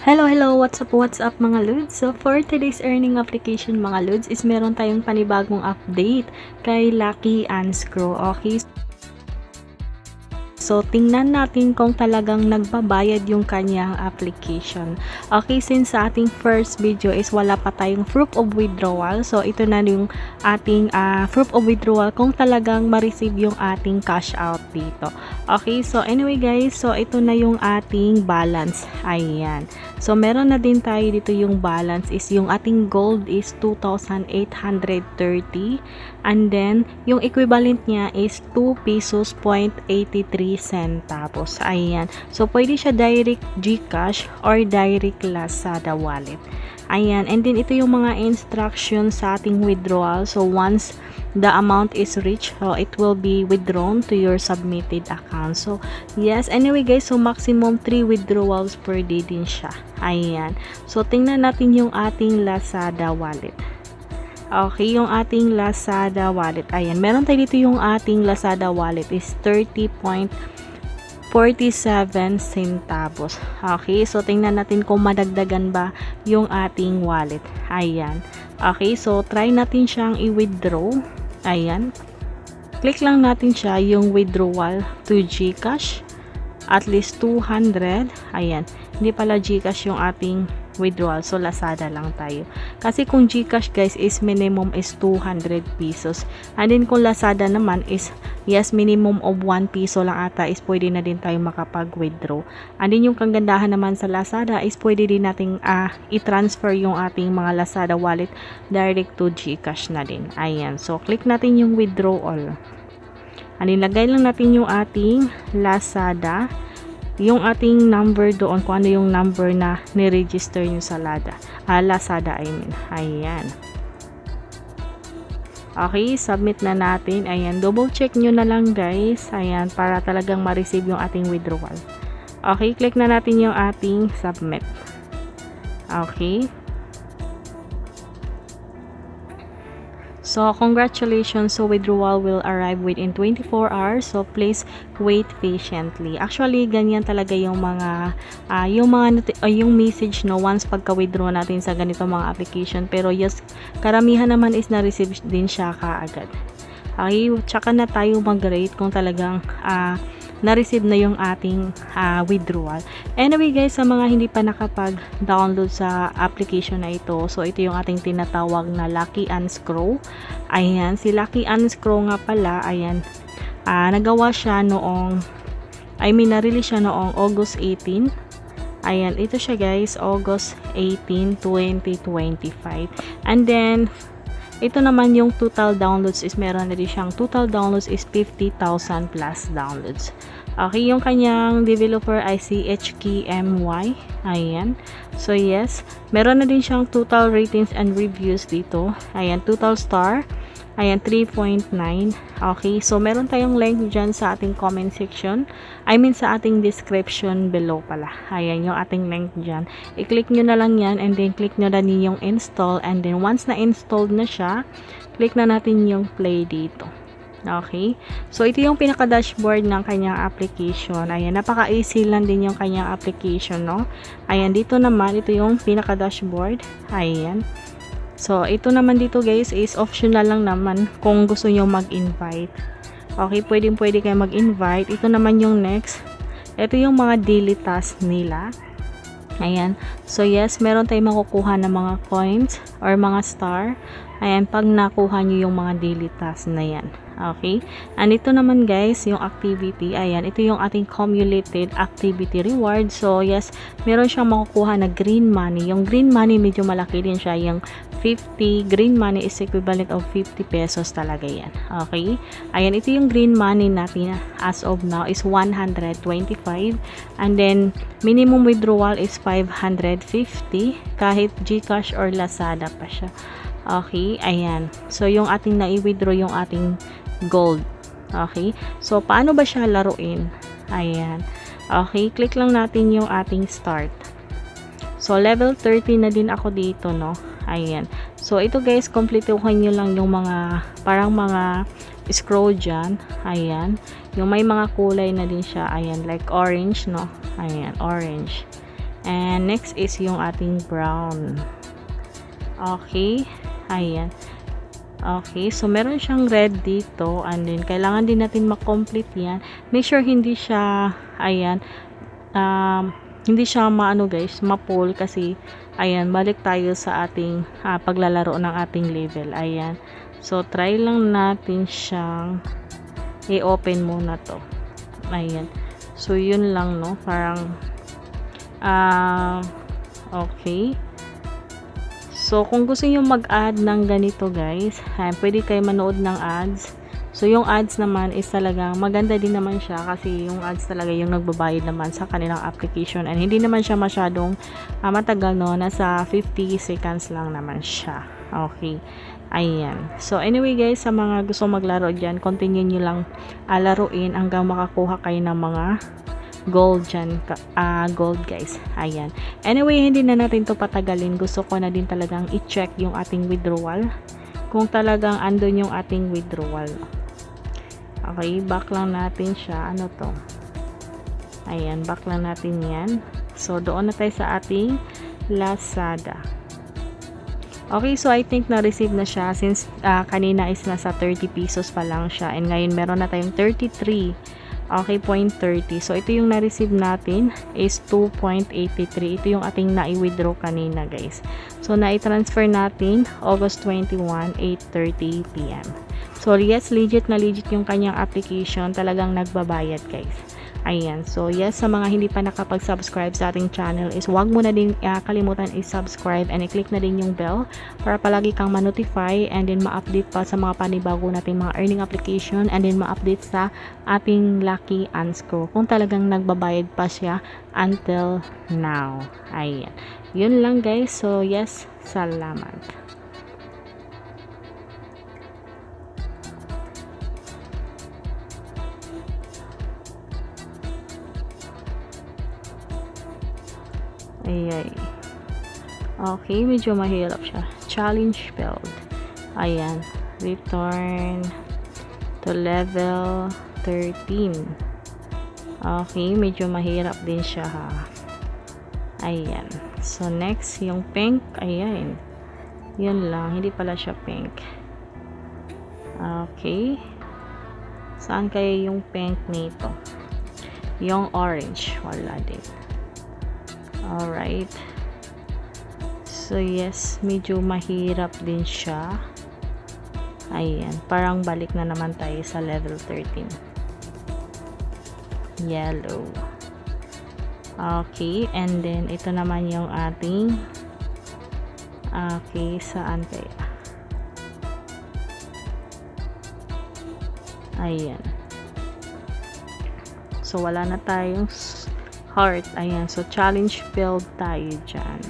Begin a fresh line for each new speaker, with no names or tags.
Hello, what's up mga Lods? So for today's earning application mga Lods is meron tayong panibagong update kay Lucky Unscrew. Okay? So, tingnan natin kung talagang nagbabayad yung kanyang application. Okay, since sa ating first video is wala pa tayong proof of withdrawal. So, ito na yung ating proof of withdrawal kung talagang ma-receive yung ating cash out dito. Okay, so anyway guys, so ito na yung ating balance. Ayan. So, meron na din tayo dito yung balance is yung ating gold is 2,830 and then yung equivalent niya is 2 pesos 0.83 centavos. Ayan. So, pwede siya direct GCash or direct Lazada wallet. Ayan. And then, ito yung mga instructions sa ating withdrawal. So, once the amount is reached, so it will be withdrawn to your submitted account. So, yes. Anyway, guys, so maximum 3 withdrawals per day din siya. Ayan. So, tingnan natin yung ating Lazada wallet. Okay, yung ating Lazada wallet. Ayan, meron tayo dito yung ating Lazada wallet is 30.47 centavos. Okay, so tingnan natin kung madagdagan ba yung ating wallet. Ayan. Okay, so try natin siyang i-withdraw. Ayan. Click lang natin siya yung withdrawal to GCash. At least 200. Ayan. Hindi pala GCash yung ating withdrawal. So, Lazada lang tayo. Kasi kung GCash guys is minimum is 200 pesos. And then kung Lazada naman is yes, minimum of 1 piso lang ata is pwede na din tayo makapag-withdraw. And then yung kagandahan naman sa Lazada is pwede din nating i-transfer yung ating mga Lazada wallet direct to GCash na din. Ayan. So, click natin yung withdraw all. And ilagay lang natin yung ating Lazada, yung ating number doon, kung ano yung number na ni-register nyo sa Lazada, I mean. Ayan. Okay, submit na natin. Ayan, double check nyo na lang guys. Ayan, para talagang ma-receive yung ating withdrawal. Okay, click na natin yung ating submit. Okay. So, congratulations. So, withdrawal will arrive within 24 hours. So, please wait patiently. Actually, ganyan talaga yung mga, yung message, no, once pagka-withdraw natin sa ganito mga application. Pero, yes, karamihan naman is na-receive din siya kaagad. Okay, tsaka na tayo mag-rate kung talagang, na-receive na yung ating withdrawal. Anyway guys, sa mga hindi pa nakapag-download sa application na ito, so ito yung ating tinatawag na Lucky Unscrew. Ayan, si Lucky Unscrew nga pala, ayan, nagawa siya noong, na-release siya noong August 18. Ayan, ito siya guys, August 18, 2025. And then, ito naman yung total downloads is meron na din siyang total downloads is 50,000 plus downloads. Okay, yung kanyang developer ay si HKMY. Ayan. So, yes. Meron na din siyang total ratings and reviews dito. Ayan, total star. Ayan, 3.9. Okay, so meron tayong link dyan sa ating comment section. Sa ating description below pala. Ayan, yung ating link dyan. I-click nyo na lang yan and then click nyo na din yung install. And then once na-installed na siya, click na natin yung play dito. Okay, so ito yung pinaka-dashboard ng kanyang application. Ayan, napaka-easy lang din yung kanyang application, no? Ayan, dito naman, ito yung pinaka-dashboard. Ayan. So, ito naman dito guys is optional lang naman kung gusto nyo mag-invite. Okay, pwede kayo mag-invite. Ito naman yung next. Ito yung mga daily task nila. Ayan. So, yes, meron tayong makukuha ng mga coins or mga star. Ayan, pag nakuha nyo yung mga daily task na yan. Okay. And ito naman guys, yung activity. Ayan, ito yung ating cumulated activity reward. So, yes, meron siyang makukuha na green money. Yung green money, medyo malaki din siya. Yung 50, green money is equivalent of 50 pesos talaga yan. Okay. Ayan, ito yung green money natin as of now is 125. And then, minimum withdrawal is 550 kahit GCash or Lazada pa siya. Okay, ayan. So, yung ating na-withdraw yung ating gold. Okay, so, paano ba siya laruin? Ayan. Okay, click lang natin yung ating start. So, level 30 na din ako dito, no? Ayan. So, ito guys, kompletuhan nyo lang yung mga, parang mga scroll dyan. Ayan. Yung may mga kulay na din siya. Ayan, like orange, no? Ayan, orange. And next is yung ating brown. Okay. Ayan. Okay. So, meron siyang red dito. And then, kailangan din natin makomplete yan. Make sure hindi siya, ayan, hindi siya maano guys, ma-pull kasi, ayan, balik tayo sa ating paglalaro ng ating level. Ayan. So, try lang natin siyang i-open muna to. Ayan. So, yun lang, no? Parang, okay. So, kung gusto niyo mag-add ng ganito guys, pwede kayo manood ng ads. So, yung ads naman is talagang maganda din naman siya kasi yung ads talaga yung nagbabayad naman sa kanilang application and hindi naman siya masyadong matagal, no? Nasa 50 seconds lang naman siya. Okay. Ayan. So, anyway guys, sa mga gusto maglaro dyan, continue nyo lang laruin hanggang makakuha kayo ng mga gold dyan, gold guys. Ayan. Anyway, hindi na natin to patagalin. Gusto ko na din talagang i-check yung ating withdrawal. Kung talagang andun yung ating withdrawal. Okay, back lang natin siya. Ano to? Ayan, back lang natin yan. So, doon na tayo sa ating Lazada. Okay, so I think na-receive na siya since kanina is nasa 30 pesos pa lang siya. And ngayon meron na tayong 33. Okay, 0.30. So, ito yung na-receive natin is 2.83. Ito yung ating na-i-withdraw kanina, guys. So, na-i-transfer natin August 21, 8:30 PM. So, yes, legit na legit yung kanyang application. Talagang nagbabayad, guys. Ayan. So, yes, sa mga hindi pa nakapag-subscribe sa ating channel is huwag mo na din kalimutan i-subscribe and i-click na din yung bell para palagi kang ma-notify and then ma-update pa sa mga panibago nating mga earning application and then ma-update sa ating Lucky Unscrew kung talagang nagbabayad pa siya until now. Ayan. Yun lang guys. So, yes, salamat. Ayay. Okay, medyo mahirap siya. Challenge failed. Ayan. Return to level 13. Okay, medyo mahirap din siya ha. Ayan. So, next, yung pink. Ayan. Yun lang. Hindi pala siya pink. Okay. Saan kaya yung pink nito? Yung orange. Wala din. Alright. So, yes. Medyo mahirap din siya. Ayan. Parang balik na naman tayo sa level 13. Yellow. Okay. And then, ito naman yung ating okay. Saan kaya? Ayan. So, wala na tayong heart. Ayan. So, challenge failed tayo dyan.